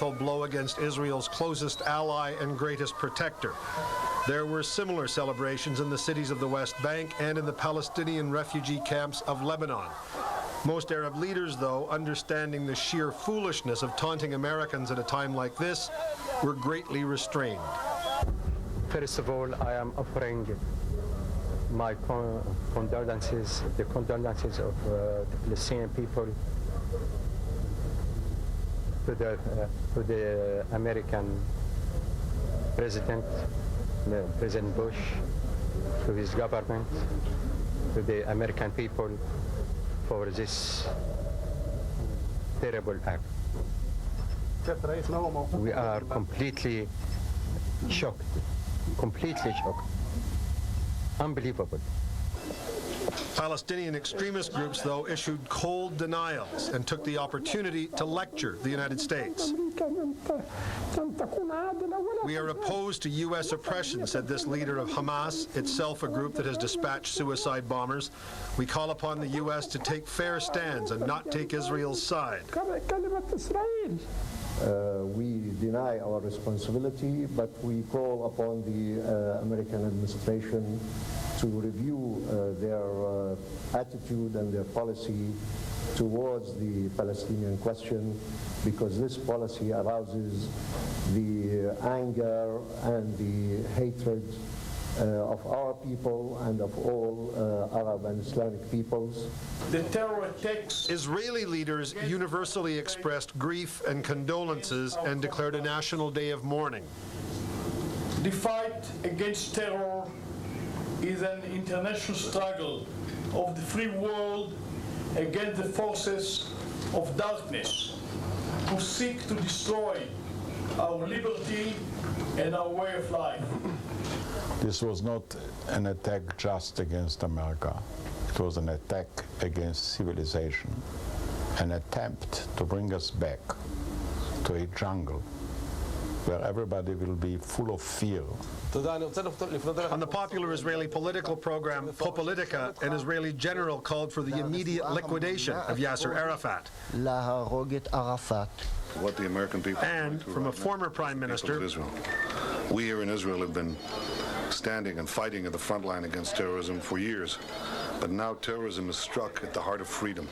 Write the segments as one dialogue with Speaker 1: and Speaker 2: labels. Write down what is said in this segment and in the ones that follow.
Speaker 1: blow against Israel's closest ally and greatest protector. There were similar celebrations in the cities of the West Bank and in the Palestinian refugee camps of Lebanon. Most Arab leaders, though, understanding the sheer foolishness of taunting Americans at a time like this, were greatly restrained.
Speaker 2: First of all, I am offering my condolences, the condolences of the Palestinian people to the American President, President Bush, to his government, to the American people for this terrible act. We are completely shocked, unbelievable.
Speaker 1: Palestinian extremist groups, though, issued cold denials and took the opportunity to lecture the United States. We are opposed to U.S. oppression, said this leader of Hamas, itself a group that has dispatched suicide bombers. We call upon the U.S. to take fair stands and not take Israel's side.
Speaker 3: We deny our responsibility, but we call upon the American administration to review their attitude and their policy towards the Palestinian question, because this policy arouses the anger and the hatred of our people and of all Arab and Islamic peoples.
Speaker 4: The terror attacks.
Speaker 1: Israeli leaders universally expressed grief and condolences and declared a national day of mourning.
Speaker 4: The fight against terror is an international struggle of the free world against the forces of darkness who seek to destroy our liberty and our way of life.
Speaker 5: This was not an attack just against America. It was an attack against civilization, an attempt to bring us back to a jungle where everybody will be full of fear.
Speaker 1: On the popular Israeli political program Popolitica, an Israeli general called for the immediate liquidation of Yasser Arafat.
Speaker 6: What the American people
Speaker 1: and from a former prime minister,
Speaker 6: we here in Israel have been standing and fighting at the front line against terrorism for years, but now terrorism is struck at the heart of freedom.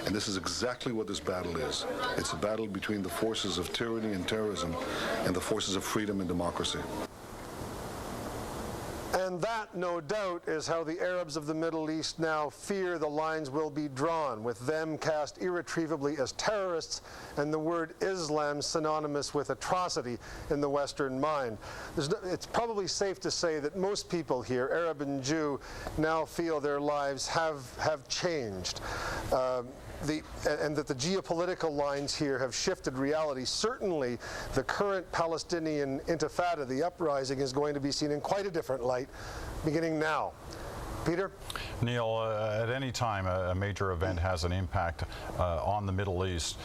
Speaker 6: And this is exactly what this battle is. It's a battle between the forces of tyranny and terrorism and the forces of freedom and democracy.
Speaker 1: And that, no doubt, is how the Arabs of the Middle East now fear the lines will be drawn, with them cast irretrievably as terrorists and the word Islam synonymous with atrocity in the Western mind. It's probably safe to say that most people here, Arab and Jew, now feel their lives have changed. And that the geopolitical lines here have shifted reality. Certainly, the current Palestinian intifada, the uprising, is going to be seen in quite a different light, beginning now. Peter?
Speaker 7: Neil, at any time a major event has an impact on the Middle East,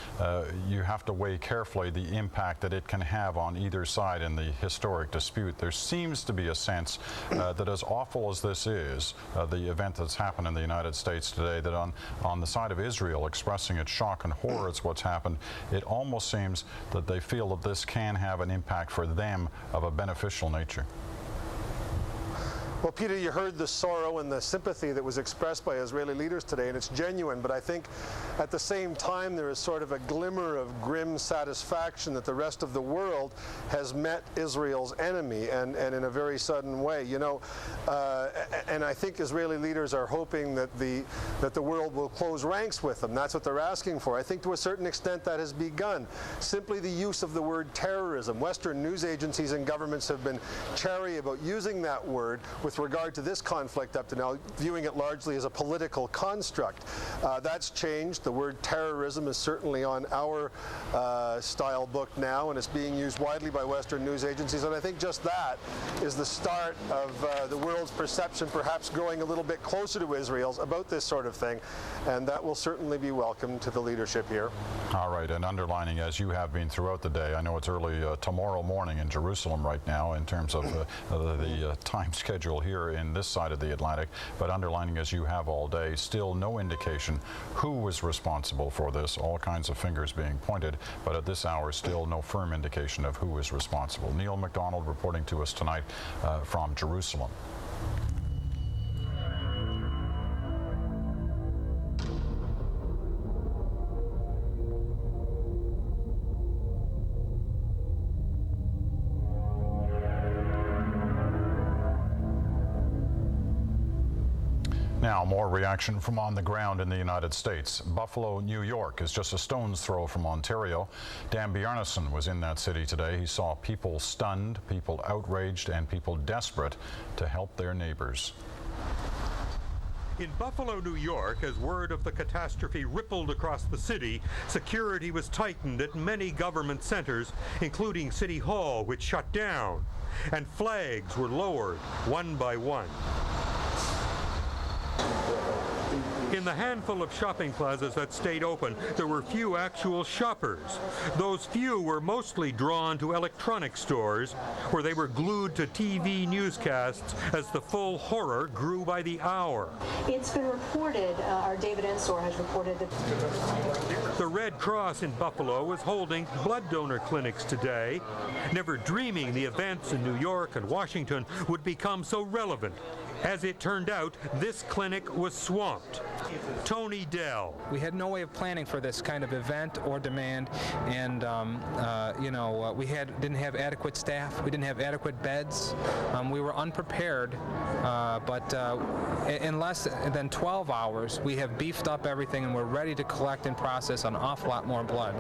Speaker 7: you have to weigh carefully the impact that it can have on either side in the historic dispute. There seems to be a sense that as awful as this is, the event that's happened in the United States today, that on the side of Israel expressing its shock and horror at what's happened, it almost seems that they feel that this can have an impact for them of a beneficial nature.
Speaker 1: Well, Peter, you heard the sorrow and the sympathy that was expressed by Israeli leaders today, and it's genuine, but I think at the same time there is sort of a glimmer of grim satisfaction that the rest of the world has met Israel's enemy, and in a very sudden way. You know, and I think Israeli leaders are hoping that the world will close ranks with them. That's what they're asking for. I think to a certain extent that has begun. Simply the use of the word terrorism. Western news agencies and governments have been chary about using that word with regard to this conflict up to now, viewing it largely as a political construct. That's changed. The word terrorism is certainly on our style book now, and it's being used widely by Western news agencies, and I think just that is the start of the world's perception perhaps growing a little bit closer to Israel's about this sort of thing, and that will certainly be welcome to the leadership here.
Speaker 7: All right, and underlining, as you have been throughout the day, I know it's early tomorrow morning in Jerusalem right now in terms of the time schedule still here in this side of the Atlantic, but underlining, as you have all day, still no indication who was responsible for this. All kinds of fingers being pointed, but at this hour, still no firm indication of who is responsible. Neil McDonald reporting to us tonight from Jerusalem. Now, more reaction from on the ground in the United States. Buffalo, New York is just a stone's throw from Ontario. Dan Bjarnason was in that city today. He saw people stunned, people outraged, and people desperate to help their neighbors.
Speaker 8: In Buffalo, New York, as word of the catastrophe rippled across the city, security was tightened at many government centers, including City Hall, which shut down, and flags were lowered one by one. In the handful of shopping plazas that stayed open, there were few actual shoppers. Those few were mostly drawn to electronics stores, where they were glued to TV newscasts as the full horror grew by the hour.
Speaker 9: It's been reported, our David Ensor has reported that
Speaker 8: the Red Cross in Buffalo was holding blood donor clinics today, never dreaming the events in New York and Washington would become so relevant. As it turned out, this clinic was swamped. Tony Dell.
Speaker 10: We had no way of planning for this kind of event or demand, and we didn't have adequate staff. We didn't have adequate beds. We were unprepared, but in less than 12 hours, we have beefed up everything, and we're ready to collect and process an awful lot more blood.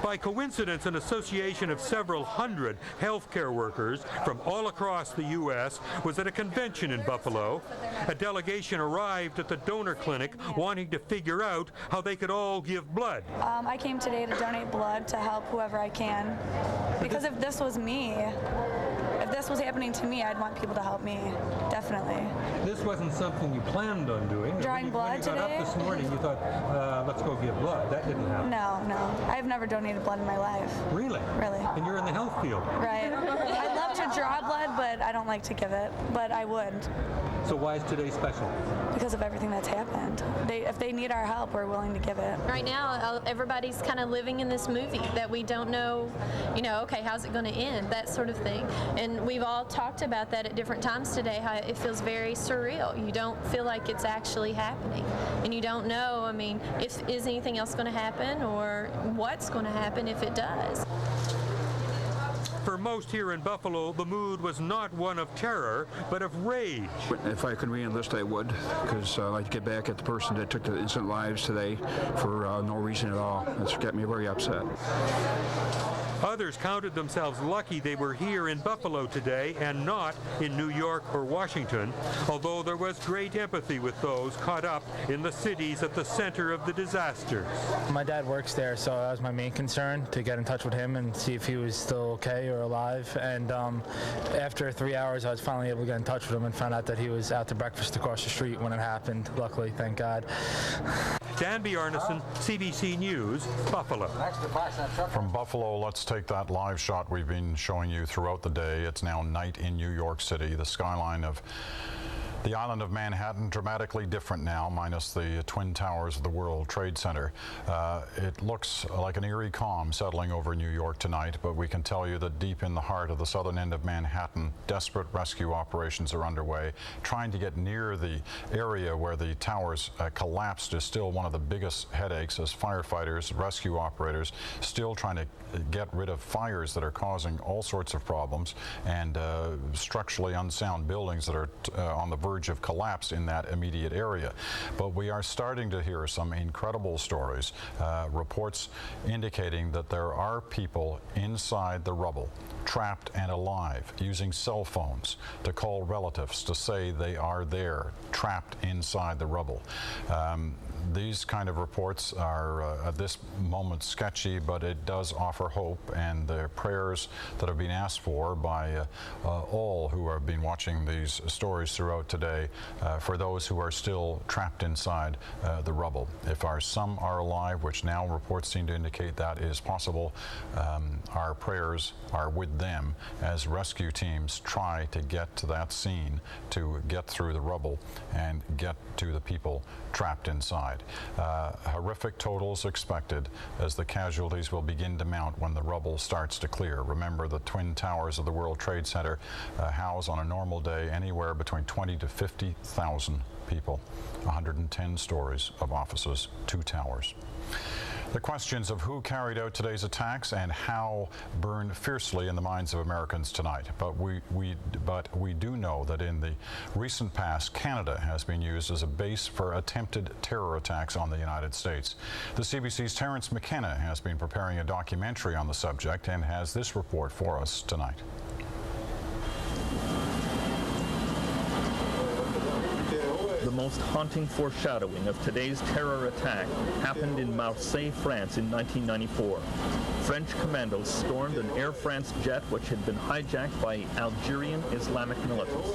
Speaker 8: By coincidence, an association of several hundred healthcare workers from all across the U.S. was at a convention in Buffalo. A delegation arrived at the donor clinic wanting to figure out how they could all give blood.
Speaker 11: I came today to donate blood to help whoever I can, because if this was me, if this was happening to me, I'd want people to help me, definitely.
Speaker 8: This wasn't something you planned on doing.
Speaker 11: Drawing blood today?
Speaker 8: When you got up this morning, you thought, let's go give blood. That didn't happen.
Speaker 11: No. I've never donated blood in my life.
Speaker 8: Really?
Speaker 11: Really.
Speaker 8: And you're in the health field.
Speaker 11: Right. I'd love to draw blood, but I don't like to give it, but I would.
Speaker 8: So why is today special?
Speaker 11: Because of everything that's happened. If they need our help, we're willing to give it.
Speaker 12: Right now, everybody's kind of living in this movie that we don't know, okay, how's it going to end, that sort of thing. And we've all talked about that at different times today, how it feels very surreal. You don't feel like it's actually happening. And you don't know, is anything else going to happen or what's going to happen if it does.
Speaker 8: For most here in Buffalo, the mood was not one of terror, but of rage.
Speaker 13: If I could re-enlist, I would, because I'd like to get back at the person that took the innocent lives today for no reason at all. It's got me very upset.
Speaker 8: Others counted themselves lucky they were here in Buffalo today and not in New York or Washington, although there was great empathy with those caught up in the cities at the center of the disasters.
Speaker 14: My dad works there, so that was my main concern, to get in touch with him and see if he was still okay or alive. And after 3 hours, I was finally able to get in touch with him and found out that he was out to breakfast across the street when it happened, luckily, thank God.
Speaker 8: Dan Bjarnason, CBC News, Buffalo.
Speaker 7: From Buffalo, let's take that live shot we've been showing you throughout the day. It's now night in New York City. The skyline of the island of Manhattan, dramatically different now, minus the twin towers of the World Trade Center. It looks like an eerie calm settling over New York tonight, but we can tell you that deep in the heart of the southern end of Manhattan, desperate rescue operations are underway. Trying to get near the area where the towers collapsed is still one of the biggest headaches, as firefighters, rescue operators, still trying to get rid of fires that are causing all sorts of problems, and structurally unsound buildings that are on the verge of collapse in that immediate area. But we are starting to hear some incredible stories, reports indicating that there are people inside the rubble, trapped and alive, using cell phones to call relatives to say they are there, trapped inside the rubble. These kind of reports are at this moment sketchy, but it does offer hope, and the prayers that have been asked for by all who have been watching these stories throughout today for those who are still trapped inside the rubble. If some are alive, which now reports seem to indicate that is possible, our prayers are with them as rescue teams try to get to that scene, to get through the rubble and get to the people trapped inside. Horrific totals expected as the casualties will begin to mount when the rubble starts to clear. Remember, the Twin Towers of the World Trade Center house on a normal day anywhere between 20 to 50,000 people, 110 stories of offices, 2 towers. The questions of who carried out today's attacks and how burn fiercely in the minds of Americans tonight. But we do know that in the recent past, Canada has been used as a base for attempted terror attacks on the United States. The CBC's Terence McKenna has been preparing a documentary on the subject and has this report for us tonight.
Speaker 15: The most haunting foreshadowing of today's terror attack happened in Marseille, France in 1994. French commandos stormed an Air France jet which had been hijacked by Algerian Islamic militants.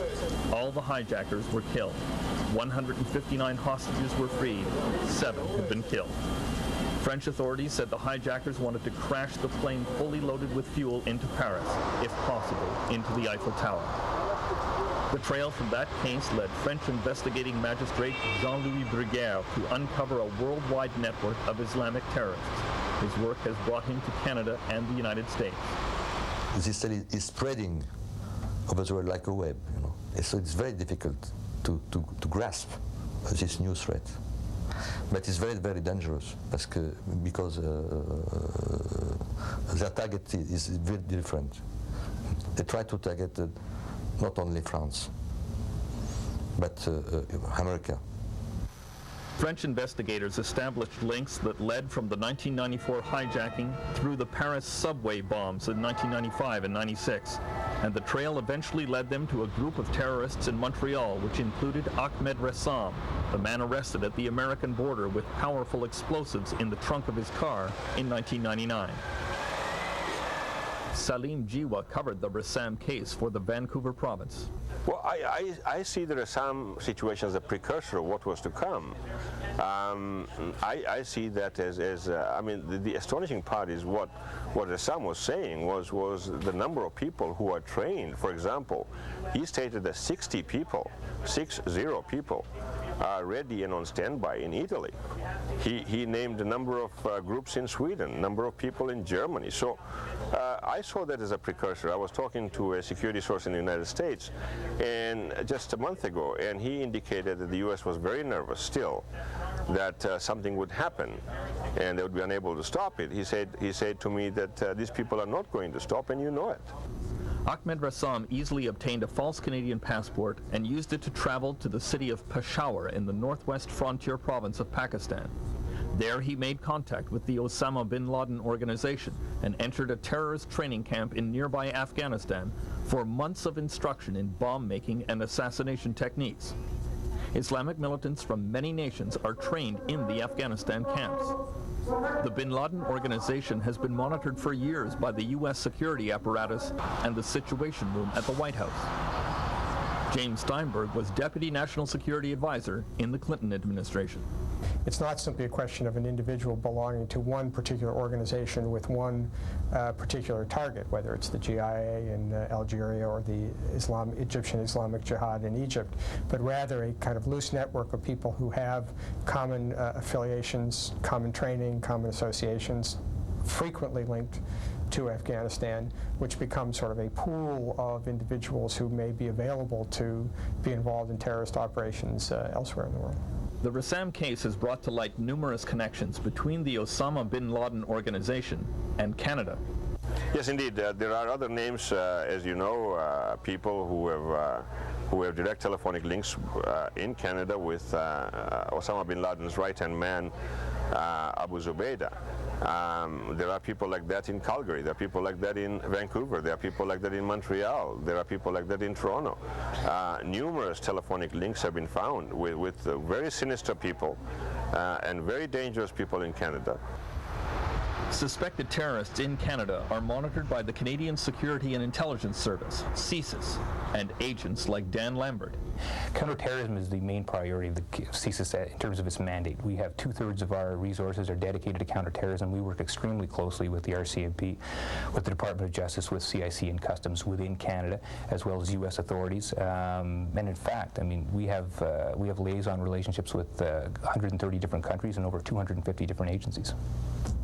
Speaker 15: All the hijackers were killed. 159 hostages were freed. 7 had been killed. French authorities said the hijackers wanted to crash the plane fully loaded with fuel into Paris, if possible, into the Eiffel Tower. The trail from that case led French investigating magistrate Jean-Louis Bruguière to uncover a worldwide network of Islamic terrorists. His work has brought him to Canada and the United States.
Speaker 16: This cell is spreading over the world like a web, you know. So it's very difficult to grasp this new threat. But it's very, very dangerous because their target is very different. They try to target not only France, but America.
Speaker 15: French investigators established links that led from the 1994 hijacking through the Paris subway bombs in 1995 and 96. And the trail eventually led them to a group of terrorists in Montreal, which included Ahmed Ressam, the man arrested at the American border with powerful explosives in the trunk of his car in 1999. Salim Jiwa covered the Ressam case for the Vancouver province.
Speaker 17: Well, I see the Ressam situation as a precursor of what was to come. I see that as I mean, the astonishing part is what Ressam was saying was the number of people who are trained. For example, he stated that 60 people are ready and on standby in Italy. He named a number of groups in Sweden, number of people in Germany. So I saw that as a precursor. I was talking to a security source in the United States and just a month ago, and he indicated that the U.S. was very nervous still that something would happen and they would be unable to stop it. He said to me that these people are not going to stop, and you know it.
Speaker 15: Ahmed Ressam easily obtained a false Canadian passport and used it to travel to the city of Peshawar in the northwest frontier province of Pakistan. There he made contact with the Osama bin Laden organization and entered a terrorist training camp in nearby Afghanistan for months of instruction in bomb-making and assassination techniques. Islamic militants from many nations are trained in the Afghanistan camps. The bin Laden organization has been monitored for years by the U.S. security apparatus and the Situation Room at the White House. James Steinberg was Deputy National Security Advisor in the Clinton administration.
Speaker 18: It's not simply a question of an individual belonging to one particular organization with one particular target, whether it's the GIA in Algeria or the Egyptian Islamic Jihad in Egypt, but rather a kind of loose network of people who have common affiliations, common training, common associations, frequently linked to Afghanistan, which becomes sort of a pool of individuals who may be available to be involved in terrorist operations elsewhere in the world.
Speaker 15: The Ressam case has brought to light numerous connections between the Osama bin Laden organization and Canada.
Speaker 17: Yes, indeed. There are other names, as you know, people who have direct telephonic links in Canada with Osama bin Laden's right-hand man, Abu Zubaydah. There are people like that in Calgary. There are people like that in Vancouver. There are people like that in Montreal. There are people like that in Toronto. Numerous telephonic links have been found with very sinister people and very dangerous people in Canada.
Speaker 15: Suspected terrorists in Canada are monitored by the Canadian Security and Intelligence Service, CSIS, and agents like Dan Lambert.
Speaker 19: Counterterrorism is the main priority of the CSIS in terms of its mandate. We have 2/3 of our resources are dedicated to counterterrorism. We work extremely closely with the RCMP, with the Department of Justice, with CIC and Customs within Canada, as well as U.S. authorities. And in fact, I mean, we have liaison relationships with 130 different countries and over 250 different agencies.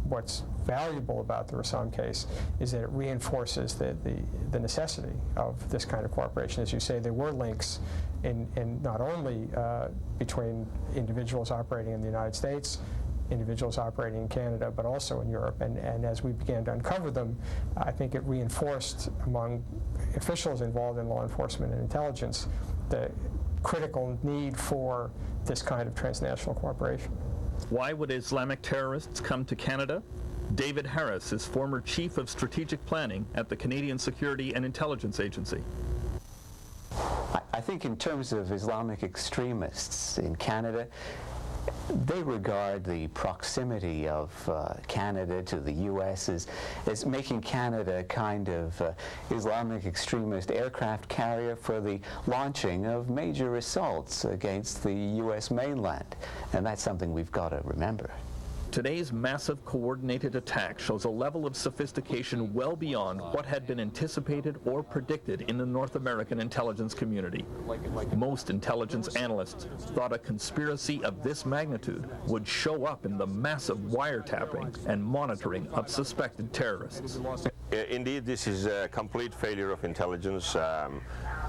Speaker 18: What's valuable about the Rassam case is that it reinforces the necessity of this kind of cooperation. As you say, there were links in not only between individuals operating in the United States, individuals operating in Canada, but also in Europe. And as we began to uncover them, I think it reinforced among officials involved in law enforcement and intelligence the critical need for this kind of transnational cooperation.
Speaker 15: Why would Islamic terrorists come to Canada? David Harris is former Chief of Strategic Planning at the Canadian Security and Intelligence Agency.
Speaker 20: I think in terms of Islamic extremists in Canada, they regard the proximity of Canada to the U.S. as making Canada a kind of Islamic extremist aircraft carrier for the launching of major assaults against the U.S. mainland. And that's something we've got to remember.
Speaker 15: Today's massive coordinated attack shows a level of sophistication well beyond what had been anticipated or predicted in the North American intelligence community. Most intelligence analysts thought a conspiracy of this magnitude would show up in the massive wiretapping and monitoring of suspected terrorists.
Speaker 17: Indeed, this is a complete failure of intelligence.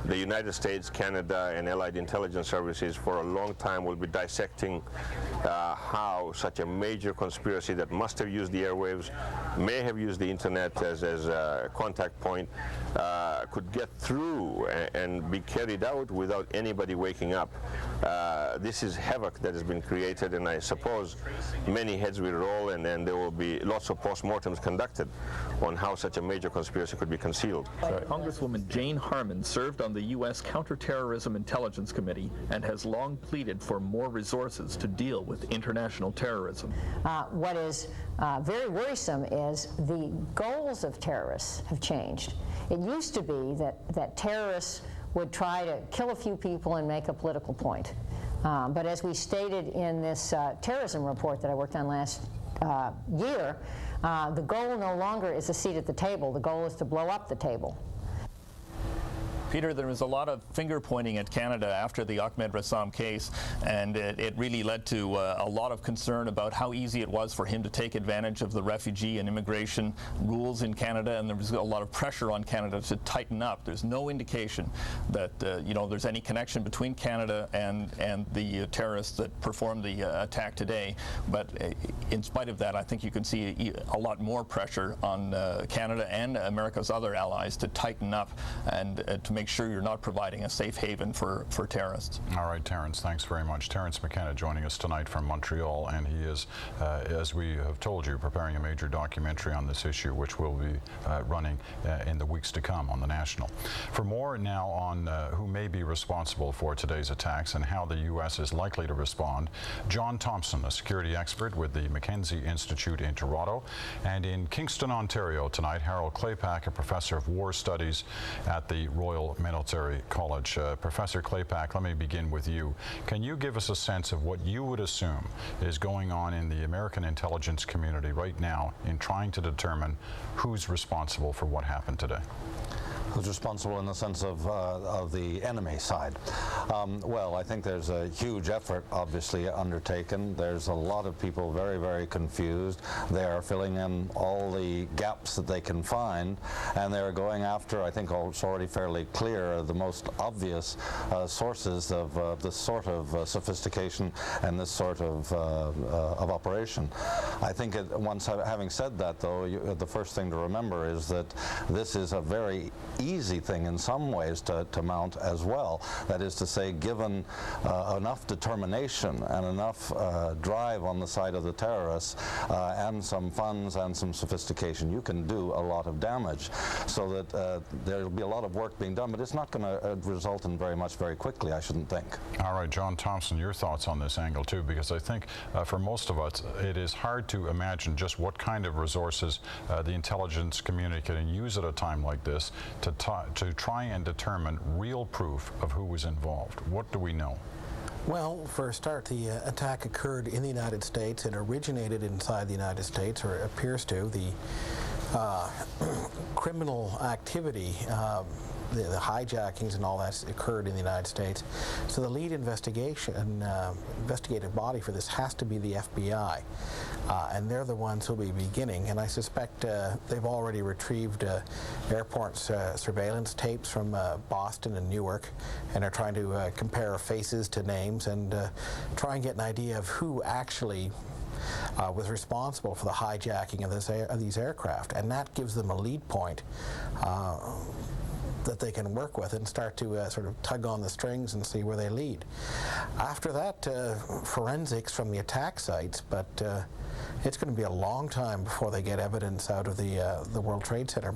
Speaker 17: The United States, Canada, and allied intelligence services for a long time will be dissecting how such a major conspiracy that must have used the airwaves, may have used the internet as a contact point, could get through and be carried out without anybody waking up. This is havoc that has been created, and I suppose many heads will roll, and then there will be lots of postmortems conducted on how such a major conspiracy could be concealed.
Speaker 15: Congresswoman Jane Harman served on the U.S. Counterterrorism Intelligence Committee and has long pleaded for more resources to deal with international terrorism.
Speaker 21: What is very worrisome is the goals of terrorists have changed. It used to be that terrorists would try to kill a few people and make a political point. But as we stated in this terrorism report that I worked on last year, the goal no longer is a seat at the table. The goal is to blow up the table.
Speaker 15: Peter, there was a lot of finger-pointing at Canada after the Ahmed Rassam case, and it really led to a lot of concern about how easy it was for him to take advantage of the refugee and immigration rules in Canada, and there was a lot of pressure on Canada to tighten up. There's no indication that there's any connection between Canada and the terrorists that performed the attack today, but in spite of that, I think you can see a lot more pressure on Canada and America's other allies to tighten up and to make sure you're not providing a safe haven for terrorists.
Speaker 7: All right, Terence, thanks very much. Terence McKenna joining us tonight from Montreal, and he is, as we have told you, preparing a major documentary on this issue, which will be running in the weeks to come on the National. For more now on who may be responsible for today's attacks and how the U.S. is likely to respond, John Thompson, a security expert with the Mackenzie Institute in Toronto, and in Kingston, Ontario tonight, Harold Claypack, a professor of war studies at the Royal Military College. Professor Claypack, let me begin with you. Can you give us a sense of what you would assume is going on in the American intelligence community right now in trying to determine who's responsible for what happened today?
Speaker 22: Who's responsible in the sense of the enemy side? Well, I think there's a huge effort obviously undertaken. There's a lot of people very, very confused. They are filling in all the gaps that they can find, and they're going after, I think it's already fairly clear, the most obvious sources of this sort of sophistication and this sort of operation. I think once having said that, though, the first thing to remember is that this is a very easy thing in some ways to mount as well. That is to say, given enough determination and enough drive on the side of the terrorists and some funds and some sophistication, you can do a lot of damage. So that there will be a lot of work being done, but it's not going to result in very much very quickly, I shouldn't think.
Speaker 7: All right, John Thompson, your thoughts on this angle too, because I think for most of us it is hard to imagine just what kind of resources the intelligence community can use at a time like this to try and determine real proof of who was involved. What do we know?
Speaker 2: Well, for a start, the attack occurred in the United States. It originated inside the United States, or it appears to. The criminal activity, the hijackings and all that occurred in the United States. So the lead investigative body for this has to be the FBI. And they're the ones who'll be beginning. And I suspect they've already retrieved airport surveillance tapes from Boston and Newark, and are trying to compare faces to names and try and get an idea of who actually was responsible for the hijacking of these aircraft. And that gives them a lead point that they can work with and start to sort of tug on the strings and see where they lead. After that, forensics from the attack sites, but it's going to be a long time before they get evidence out of the World Trade Center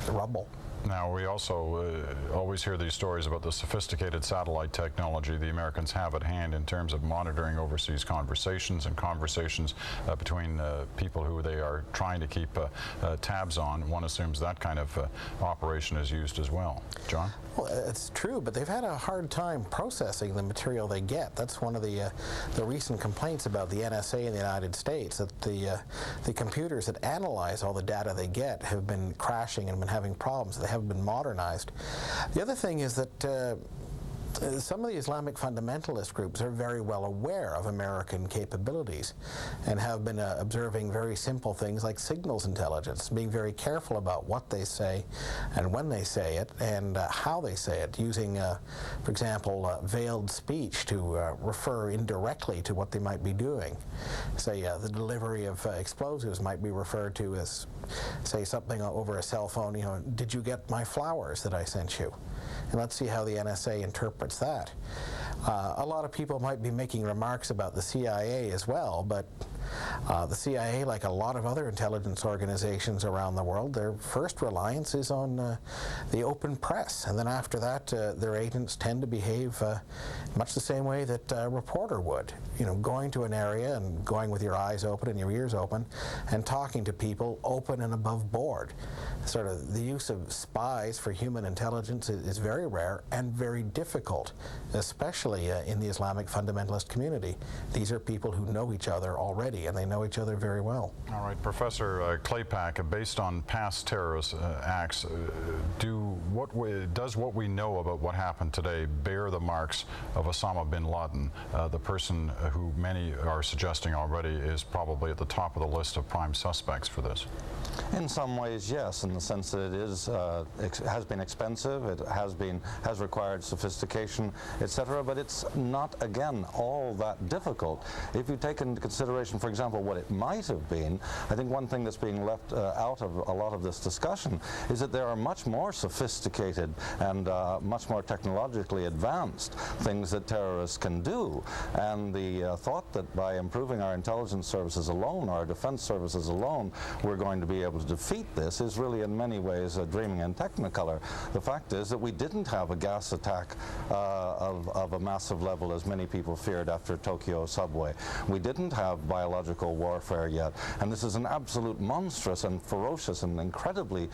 Speaker 2: rubble.
Speaker 7: Now, we also always hear these stories about the sophisticated satellite technology the Americans have at hand in terms of monitoring overseas conversations and conversations between people who they are trying to keep tabs on. One assumes that kind of operation is used as well. John?
Speaker 2: Well, it's true, but they've had a hard time processing the material they get. That's one of the recent complaints about the NSA in the United States, that the computers that analyze all the data they get have been crashing and been having problems. They haven't been modernized. The other thing is that some of the Islamic fundamentalist groups are very well aware of American capabilities and have been observing very simple things like signals intelligence, being very careful about what they say and when they say it and how they say it, using, for example, veiled speech to refer indirectly to what they might be doing. Say the delivery of explosives might be referred to as, say, something over a cell phone, you know, did you get my flowers that I sent you? And let's see how the NSA interprets that. A lot of people might be making remarks about the CIA as well, but the CIA, like a lot of other intelligence organizations around the world, their first reliance is on the open press. And then after that, their agents tend to behave much the same way that a reporter would. You know, going to an area and going with your eyes open and your ears open and talking to people open and above board. Sort of the use of spies for human intelligence is very rare and very difficult, especially in the Islamic fundamentalist community. These are people who know each other already, and they know each other very well.
Speaker 7: All right, Professor Claypack, based on past terrorist acts, does what we know about what happened today bear the marks of Osama bin Laden, the person who many are suggesting already is probably at the top of the list of prime suspects for this?
Speaker 22: In some ways, yes, in the sense that it has been expensive, it has required sophistication, etc., but it's not, again, all that difficult. If you take into consideration, for example, what it might have been, I think one thing that's being left out of a lot of this discussion is that there are much more sophisticated and much more technologically advanced things that terrorists can do. And the thought that by improving our intelligence services alone, our defense services alone, we're going to be able to defeat this is really in many ways dreaming in technicolor. The fact is that we didn't have a gas attack of a massive level as many people feared after Tokyo subway. We didn't have biological warfare yet, and this is an absolute monstrous and ferocious and incredibly